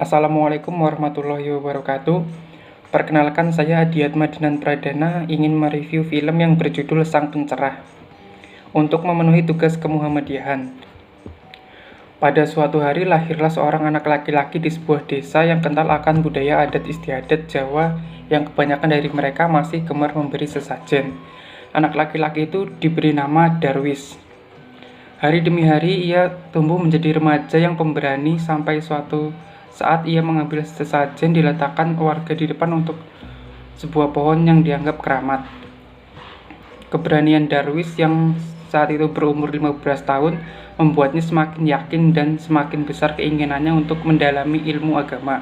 Assalamualaikum warahmatullahi wabarakatuh. Perkenalkan, saya Adiatma Dinan Pradana ingin mereview film yang berjudul Sang Pencerah untuk memenuhi tugas kemuhammadiyahan. Pada suatu hari lahirlah seorang anak laki-laki di sebuah desa yang kental akan budaya adat istiadat Jawa yang kebanyakan dari mereka masih gemar memberi sesajen. Anak laki-laki itu diberi nama Darwis. Hari demi hari ia tumbuh menjadi remaja yang pemberani sampai suatu saat ia mengambil sesajen diletakkan warga di depan untuk sebuah pohon yang dianggap keramat. Keberanian Darwis yang saat itu berumur 15 tahun membuatnya semakin yakin dan semakin besar keinginannya untuk mendalami ilmu agama.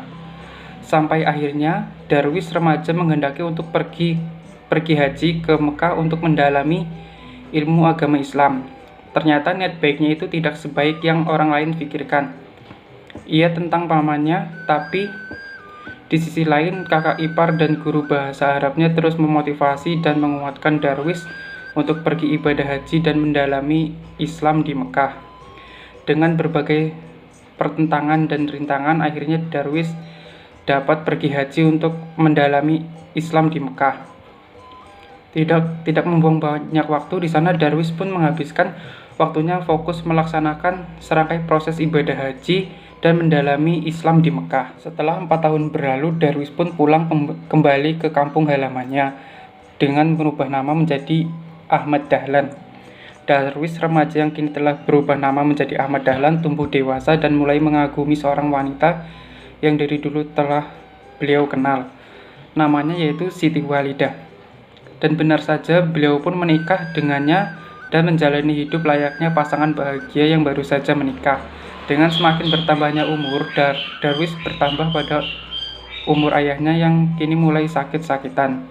Sampai akhirnya Darwis remaja menghendaki untuk pergi haji ke Mekah untuk mendalami ilmu agama Islam. Ternyata niat baiknya itu tidak sebaik yang orang lain pikirkan. Ia tentang pamannya, tapi di sisi lain kakak ipar dan guru bahasa Arabnya terus memotivasi dan menguatkan Darwis untuk pergi ibadah haji dan mendalami Islam di Mekah. Dengan berbagai pertentangan dan rintangan, akhirnya Darwis dapat pergi haji untuk mendalami Islam di Mekah. Tidak membuang banyak waktu di sana, Darwis pun menghabiskan waktunya fokus melaksanakan serangkai proses ibadah haji dan mendalami Islam di Mekah. Setelah 4 tahun berlalu, Darwis pun pulang kembali ke kampung halamannya dengan merubah nama menjadi Ahmad Dahlan. Darwis remaja yang kini telah berubah nama menjadi Ahmad Dahlan tumbuh dewasa dan mulai mengagumi seorang wanita yang dari dulu telah beliau kenal. Namanya yaitu Siti Walidah. Dan benar saja beliau pun menikah dengannya dan menjalani hidup layaknya pasangan bahagia yang baru saja menikah. Dengan semakin bertambahnya umur, Darwis bertambah pada umur ayahnya yang kini mulai sakit-sakitan.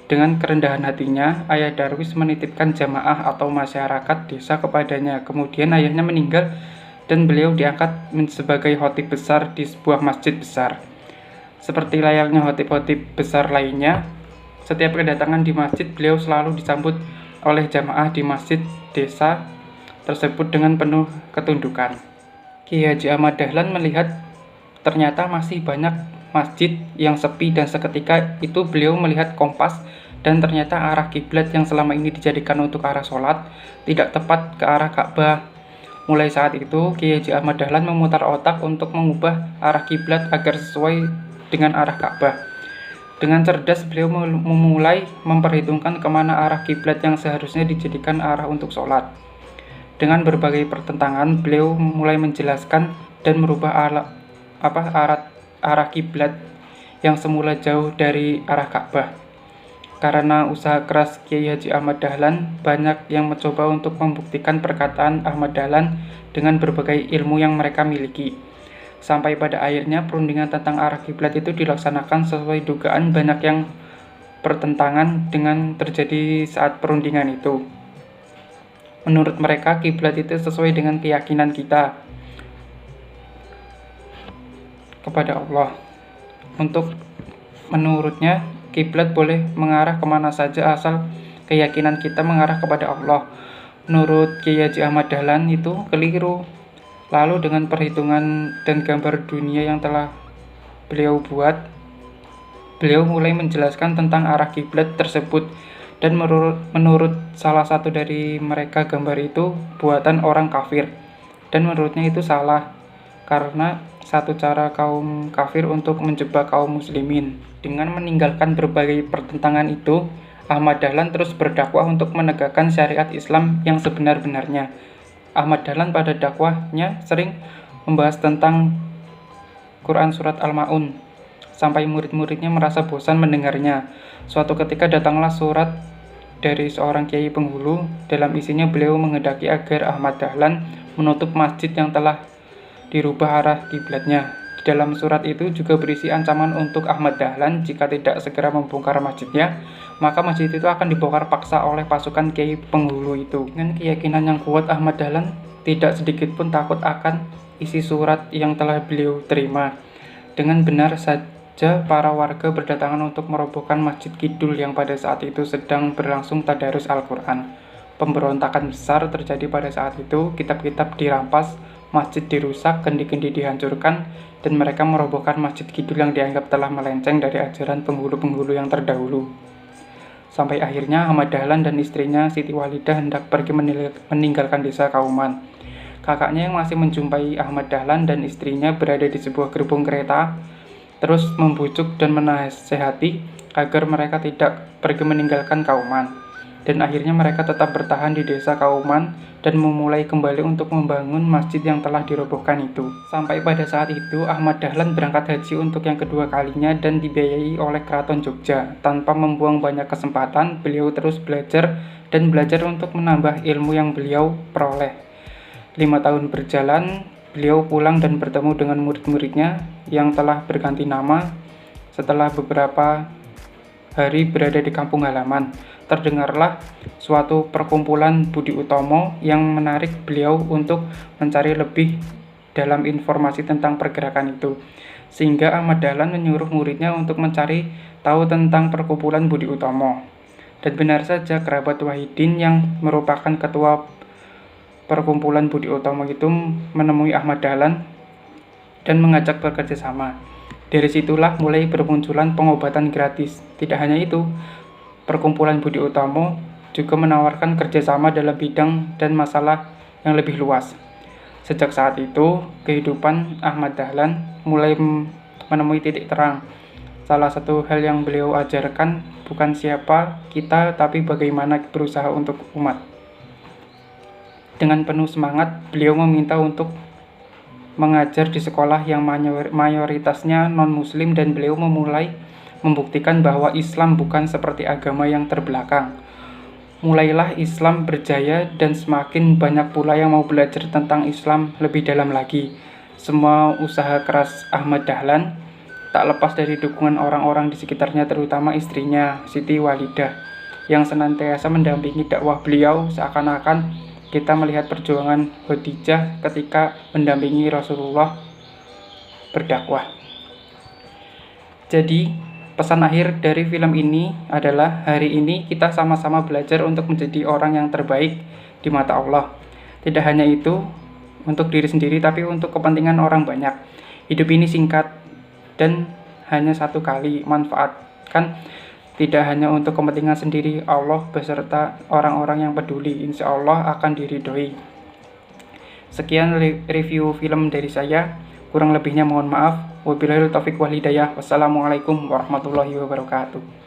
Dengan kerendahan hatinya, ayah Darwis menitipkan jamaah atau masyarakat desa kepadanya. Kemudian ayahnya meninggal dan beliau diangkat sebagai khatib besar di sebuah masjid besar. Seperti layaknya khatib-khatib besar lainnya, setiap kedatangan di masjid beliau selalu disambut oleh jamaah di masjid desa tersebut dengan penuh ketundukan. Kiai Haji Ahmad Dahlan melihat ternyata masih banyak masjid yang sepi dan seketika itu beliau melihat kompas dan ternyata arah kiblat yang selama ini dijadikan untuk arah sholat tidak tepat ke arah Ka'bah. Mulai saat itu Kiai Haji Ahmad Dahlan memutar otak untuk mengubah arah kiblat agar sesuai dengan arah Ka'bah. Dengan cerdas beliau memulai memperhitungkan kemana arah kiblat yang seharusnya dijadikan arah untuk sholat. Dengan berbagai pertentangan, beliau mulai menjelaskan dan merubah arah kiblat yang semula jauh dari arah Ka'bah. Karena usaha keras Kiai Haji Ahmad Dahlan, banyak yang mencoba untuk membuktikan perkataan Ahmad Dahlan dengan berbagai ilmu yang mereka miliki. Sampai pada akhirnya perundingan tentang arah kiblat itu dilaksanakan sesuai dugaan banyak yang pertentangan dengan terjadi saat perundingan itu. Menurut mereka, kiblat itu sesuai dengan keyakinan kita kepada Allah. Menurutnya, kiblat boleh mengarah kemana saja asal keyakinan kita mengarah kepada Allah. Menurut Kiai Haji Ahmad Dahlan itu keliru. Lalu dengan perhitungan dan gambar dunia yang telah beliau buat, beliau mulai menjelaskan tentang arah kiblat tersebut. Dan menurut salah satu dari mereka gambar itu buatan orang kafir. Dan menurutnya itu salah, karena satu cara kaum kafir untuk menjebak kaum muslimin. Dengan meninggalkan berbagai pertentangan itu, Ahmad Dahlan terus berdakwah untuk menegakkan syariat Islam yang sebenar-benarnya. Ahmad Dahlan pada dakwahnya sering membahas tentang Quran surat Al-Ma'un, sampai murid-muridnya merasa bosan mendengarnya. Suatu ketika datanglah surat dari seorang kiai penghulu. Dalam isinya beliau menghendaki agar Ahmad Dahlan menutup masjid yang telah dirubah arah kiblatnya. Di dalam surat itu juga berisi ancaman untuk Ahmad Dahlan jika tidak segera membongkar masjidnya, maka masjid itu akan dibongkar paksa oleh pasukan kiai penghulu itu. Dengan keyakinan yang kuat, Ahmad Dahlan tidak sedikit pun takut akan isi surat yang telah beliau terima. Dengan benar saja para warga berdatangan untuk merobohkan Masjid Kidul yang pada saat itu sedang berlangsung tadarus Al-Quran. Pemberontakan besar terjadi pada saat itu, kitab-kitab dirampas, masjid dirusak, kendi-kendi dihancurkan, dan mereka merobohkan masjid kidul yang dianggap telah melenceng dari ajaran penghulu-penghulu yang terdahulu. Sampai akhirnya Ahmad Dahlan dan istrinya Siti Walidah hendak pergi meninggalkan desa Kauman. Kakaknya yang masih menjumpai Ahmad Dahlan dan istrinya berada di sebuah gerbong kereta, terus membujuk dan menasehati agar mereka tidak pergi meninggalkan Kauman. Dan akhirnya mereka tetap bertahan di desa Kauman dan memulai kembali untuk membangun masjid yang telah dirobohkan itu. Sampai pada saat itu Ahmad Dahlan berangkat haji untuk yang kedua kalinya dan dibiayai oleh Keraton Jogja. Tanpa membuang banyak kesempatan, beliau terus belajar untuk menambah ilmu yang beliau peroleh. 5 tahun berjalan, beliau pulang dan bertemu dengan murid-muridnya yang telah berganti nama. Setelah beberapa hari berada di kampung halaman, terdengarlah suatu perkumpulan Budi Utomo yang menarik beliau untuk mencari lebih dalam informasi tentang pergerakan itu. Sehingga Ahmad Dahlan menyuruh muridnya untuk mencari tahu tentang perkumpulan Budi Utomo. Dan benar saja, kerabat Wahidin yang merupakan ketua perkumpulan Budi Utomo itu menemui Ahmad Dahlan dan mengajak bekerja sama. Dari situlah mulai bermunculan pengobatan gratis. Tidak hanya itu, perkumpulan Budi Utomo juga menawarkan kerjasama dalam bidang dan masalah yang lebih luas. Sejak saat itu, kehidupan Ahmad Dahlan mulai menemui titik terang. Salah satu hal yang beliau ajarkan bukan siapa kita, tapi bagaimana berusaha untuk umat. Dengan penuh semangat, beliau meminta untuk mengajar di sekolah yang mayoritasnya non-muslim, dan beliau memulai membuktikan bahwa Islam bukan seperti agama yang terbelakang. Mulailah Islam berjaya dan semakin banyak pula yang mau belajar tentang Islam lebih dalam lagi. Semua usaha keras Ahmad Dahlan tak lepas dari dukungan orang-orang di sekitarnya, terutama istrinya Siti Walidah yang senantiasa mendampingi dakwah beliau. Seakan-akan kita melihat perjuangan Khadijah ketika mendampingi Rasulullah berdakwah. Jadi, pesan akhir dari film ini adalah hari ini kita sama-sama belajar untuk menjadi orang yang terbaik di mata Allah. Tidak hanya itu untuk diri sendiri, tapi untuk kepentingan orang banyak. Hidup ini singkat dan hanya satu kali. Manfaatkan tidak hanya untuk kepentingan sendiri, Allah beserta orang-orang yang peduli, insya Allah akan diridhoi. Sekian review film dari saya. Kurang lebihnya mohon maaf. Wabillahi taufiq wal hidayah. Wassalamualaikum warahmatullahi wabarakatuh.